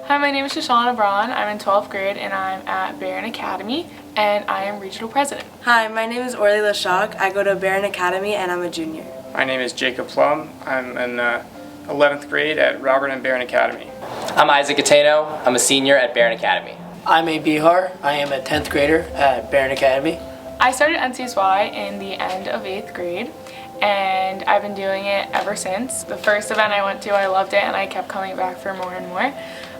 Hi, my name is Shoshana Braun. I'm in 12th grade and I'm at Barron Academy and I am regional president. Hi, my name is Orly Lashok. I go to Barron Academy and I'm a junior. My name is Jacob Plum. I'm in 11th grade at Robert and Barron Academy. I'm Isaac Ateno. I'm a senior at Barron Academy. I'm A. Bihar. I am a 10th grader at Barron Academy. I started NCSY in the end of 8th grade and I've been doing it ever since. The first event I went to, I loved it and I kept coming back for more and more.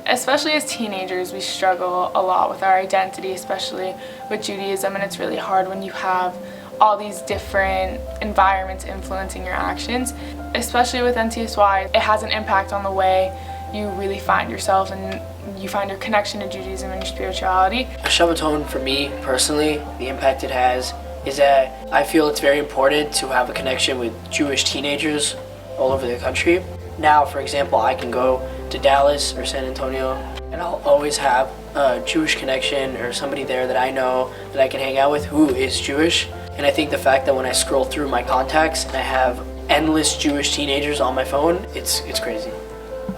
Especially as teenagers, we struggle a lot with our identity, especially with Judaism, and it's really hard when you have all these different environments influencing your actions. Especially with NCSY, it has an impact on the way you really find yourself and you find your connection to Judaism and your spirituality. A Shabbaton, for me personally, the impact it has is that I feel it's very important to have a connection with Jewish teenagers all over the country. Now, for example, I can go to Dallas or San Antonio and I'll always have a Jewish connection or somebody there that I know that I can hang out with who is Jewish. And I think the fact that when I scroll through my contacts and I have endless Jewish teenagers on my phone, it's crazy.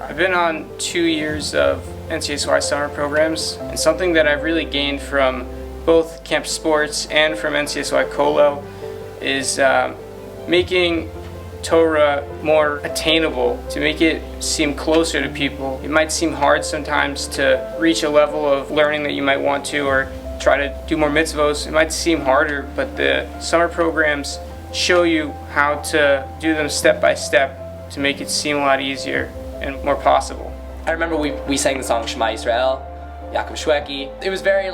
I've been on 2 years of NCSY summer programs, and something that I've really gained from both camp sports and from NCSY Colo is making Torah more attainable, to make it seem closer to people. It might seem hard sometimes to reach a level of learning that you might want to, or try to do more mitzvos. It might seem harder, but the summer programs show you how to do them step by step to make it seem a lot easier and more possible. I remember we sang the song Shema Yisrael, Yaakov Shweki. It was very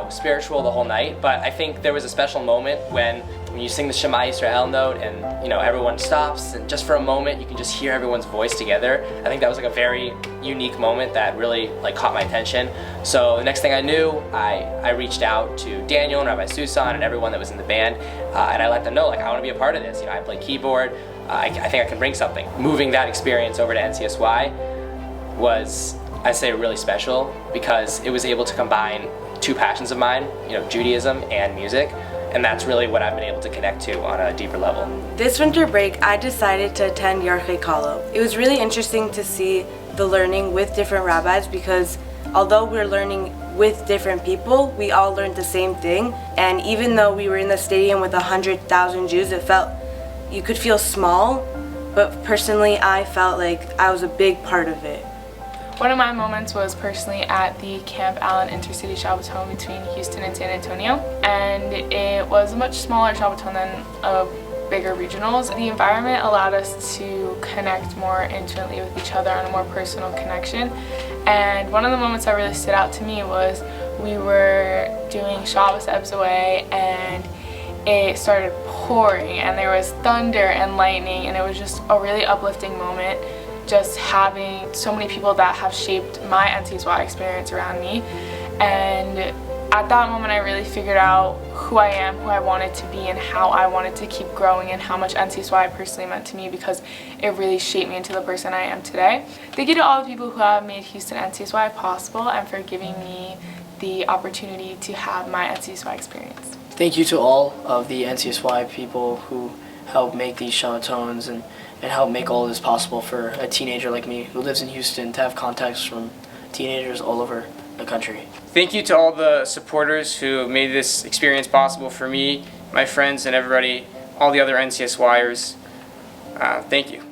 spiritual the whole night, but I think there was a special moment when you sing the Shema Yisrael note and everyone stops, and just for a moment you can just hear everyone's voice together. I think that was a very unique moment that really caught my attention. So the next thing I knew, I reached out to Daniel and Rabbi Susan and everyone that was in the band, and I let them know I want to be a part of this. I play keyboard. I think I can bring something. Moving that experience over to NCSY was, I'd say, really special because it was able to combine two passions of mine, Judaism and music, and that's really what I've been able to connect to on a deeper level. This winter break, I decided to attend Yarchei Kalo. It was really interesting to see the learning with different rabbis because although we're learning with different people, we all learned the same thing, and even though we were in the stadium with 100,000 Jews, you could feel small, but personally I felt like I was a big part of it. One of my moments was personally at the Camp Allen Intercity Shabbaton between Houston and San Antonio, and it was a much smaller Shabbaton than a bigger regionals. The environment allowed us to connect more intimately with each other on a more personal connection, and one of the moments that really stood out to me was we were doing Shabbos Ebbs Away and it started pouring and there was thunder and lightning, and it was just a really uplifting moment, just having so many people that have shaped my NCSY experience around me. And at that moment I really figured out who I am, who I wanted to be, and how I wanted to keep growing, and how much NCSY personally meant to me because it really shaped me into the person I am today. Thank you to all the people who have made Houston NCSY possible and for giving me the opportunity to have my NCSY experience. Thank you to all of the NCSY people who helped make these Shabbatons and help make all this possible for a teenager like me who lives in Houston to have contacts from teenagers all over the country. Thank you to all the supporters who made this experience possible for me, my friends, and everybody, all the other NCSYers. Thank you.